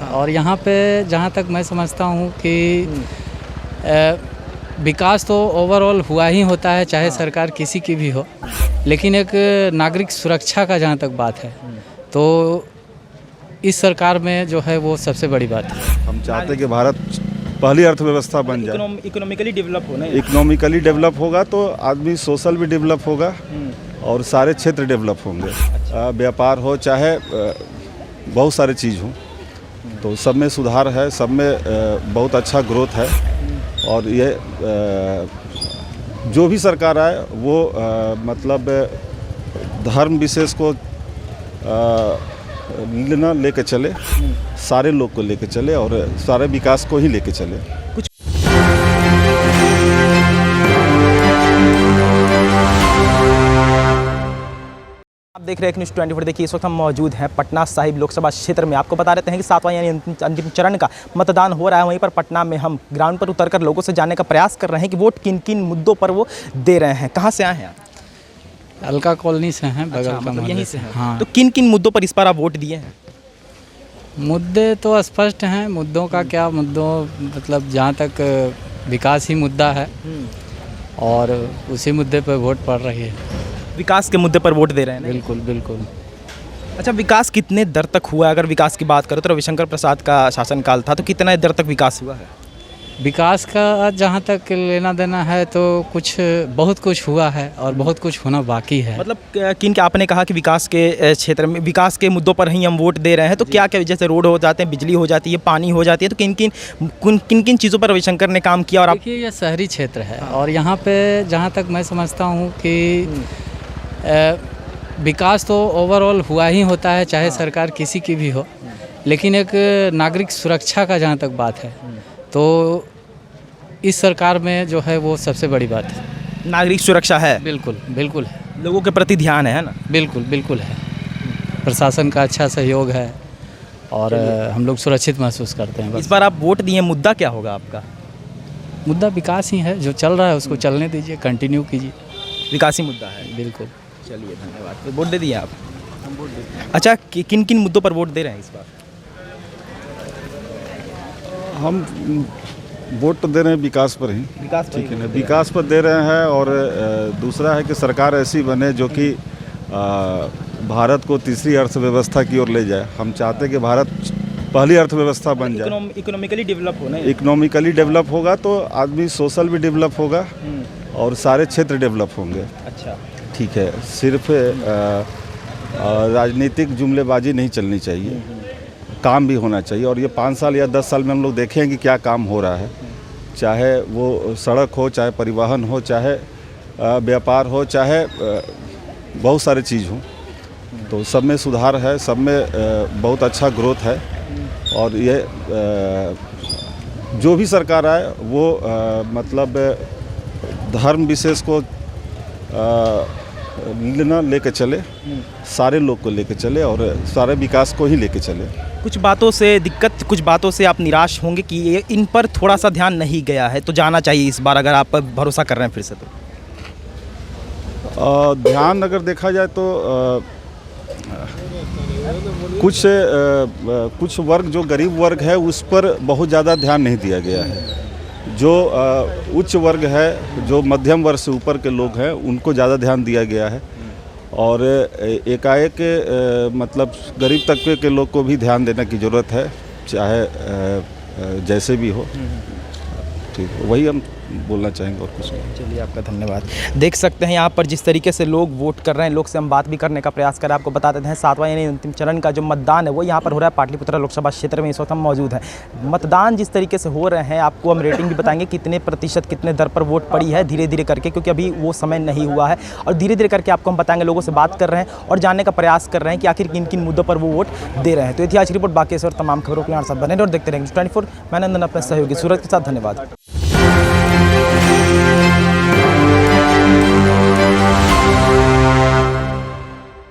और यहाँ पे जहाँ तक मैं समझता हूँ कि विकास तो ओवरऑल हुआ ही होता है, चाहे सरकार किसी की भी हो, लेकिन एक नागरिक सुरक्षा का जहाँ तक बात है तो इस सरकार में जो है वो सबसे बड़ी बात है। हम चाहते हैं कि भारत पहली अर्थव्यवस्था बन जाए, इकोनॉमिकली डेवलप होना है। इकोनॉमिकली डेवलप होगा तो आदमी सोशल भी डेवलप होगा और सारे क्षेत्र डेवलप होंगे। व्यापार हो चाहे बहुत सारे चीज़ हों, तो सब में सुधार है, सब में बहुत अच्छा ग्रोथ है। और ये जो भी सरकार आए वो मतलब धर्म विशेष को लेके चले, सारे लोग को लेके चले और सारे विकास को ही लेके चले। आप देख रहे हैं न्यूज़ 24। देखिए इस वक्त हम मौजूद हैं पटना साहिब लोकसभा क्षेत्र में। आपको बता देते हैं कि 7वां यानी अंतिम चरण का मतदान हो रहा है। वहीं पर पटना में हम ग्राउंड पर उतरकर लोगों से जानने का प्रयास कर रहे हैं कि वोट किन किन मुद्दों पर वो दे रहे हैं। कहाँ से आए हैं आप? अलका कॉलोनी से हैं, बगल का मतलब यहीं से हैं। हाँ। तो किन किन मुद्दों पर इस बार आप वोट दिए हैं? मुद्दे तो स्पष्ट हैं। मुद्दों का क्या, मुद्दों मतलब जहाँ तक विकास ही मुद्दा है और उसी मुद्दे पर वोट पड़ रही है। विकास के मुद्दे पर वोट दे रहे हैं ना? बिल्कुल बिल्कुल। अच्छा, विकास कितने दर तक हुआ है? अगर विकास की बात करो तो रविशंकर प्रसाद का शासनकाल था, तो कितना दर तक विकास हुआ है? विकास का जहाँ तक लेना देना है तो बहुत कुछ हुआ है और बहुत कुछ होना बाकी है। मतलब किन के आपने कहा कि विकास के क्षेत्र में, विकास के मुद्दों पर ही हम वोट दे रहे हैं, तो क्या क्या, जैसे रोड हो जाते हैं, बिजली हो जाती है, पानी हो जाती है, तो किन किन चीज़ों पर रविशंकर ने काम किया? और आप देखिए ये शहरी क्षेत्र है और यहाँ पे जहाँ तक मैं समझता हूँ कि विकास तो ओवरऑल हुआ ही होता है, चाहे सरकार किसी की भी हो, लेकिन एक नागरिक सुरक्षा का जहाँ तक बात है तो इस सरकार में जो है वो सबसे बड़ी बात है। नागरिक सुरक्षा है? बिल्कुल बिल्कुल है। लोगों के प्रति ध्यान है ना? बिल्कुल बिल्कुल है। प्रशासन का अच्छा सहयोग है और हम लोग सुरक्षित महसूस करते हैं। इस बार आप वोट दिए, मुद्दा क्या होगा आपका? मुद्दा विकास ही है, जो चल रहा है उसको चलने दीजिए, कंटिन्यू कीजिए। विकास ही मुद्दा है? बिल्कुल। चलिए धन्यवाद। तो वोट दे दिए आप? हम वोट दे दिए। अच्छा, किन किन मुद्दों पर वोट दे रहे हैं इस बार? हम वोट तो दे रहे हैं विकास पर ही। विकास पर? ठीक है ना, विकास पर दे रहे हैं। और दूसरा है कि सरकार ऐसी बने जो कि भारत को तीसरी अर्थव्यवस्था की ओर ले जाए। हम चाहते हैं कि भारत पहली अर्थव्यवस्था बन जाए, इकोनॉमिकली डेवलप होना है। इकोनॉमिकली डेवलप होगा तो आदमी सोशल भी डेवलप होगा और सारे क्षेत्र डेवलप होंगे। अच्छा, ठीक है, सिर्फ राजनीतिक जुमलेबाजी नहीं चलनी चाहिए, काम भी होना चाहिए। और ये 5 साल या 10 साल में हम लोग देखें कि क्या काम हो रहा है, चाहे वो सड़क हो, चाहे परिवहन हो, चाहे व्यापार हो, चाहे बहुत सारे चीज़ हों, तो सब में सुधार है, सब में बहुत अच्छा ग्रोथ है। और ये जो भी सरकार आए वो मतलब धर्म विशेष को लेके चले, सारे लोग को लेके चले और सारे विकास को ही लेके चले। कुछ बातों से दिक्कत, कुछ बातों से आप निराश होंगे कि ये इन पर थोड़ा सा ध्यान नहीं गया है, तो जाना चाहिए इस बार, अगर आप भरोसा कर रहे हैं फिर से? तो ध्यान अगर देखा जाए तो कुछ वर्ग, जो गरीब वर्ग है उस पर बहुत ज़्यादा ध्यान नहीं दिया गया है। जो उच्च वर्ग है, जो मध्यम वर्ग से ऊपर के लोग हैं, उनको ज़्यादा ध्यान दिया गया है। और एकाएक मतलब गरीब तबके के लोग को भी ध्यान देने की ज़रूरत है, चाहे जैसे भी हो। ठीक, वही हम बोलना चाहेंगे और कुछ नहीं। चलिए, आपका धन्यवाद। देख सकते हैं यहाँ पर जिस तरीके से लोग वोट कर रहे हैं, लोग से हम बात भी करने का प्रयास करें। आपको बता देते हैं 7वां यानी अंतिम चरण का जो मतदान है वो यहाँ पर हो रहा है पाटलिपुत्र लोकसभा क्षेत्र में। इस वक्त हम मौजूद हैं। मतदान जिस तरीके से हो रहे हैं, आपको हम रेटिंग भी बताएंगे कितने प्रतिशत, कितने दर पर वोट पड़ी है धीरे धीरे करके, क्योंकि अभी वो समय नहीं हुआ है। और धीरे धीरे करके आपको हम बताएंगे, लोगों से बात कर रहे हैं और जानने का प्रयास कर रहे हैं कि आखिर किन किन मुद्दों पर वो वोट दे रहे हैं। तो इतिहास रिपोर्ट बाकी और तमाम खबरों के साथ बने और देखते रहेंगे 24। मैं नंदन, अपने सहयोगी सूरज के साथ। धन्यवाद।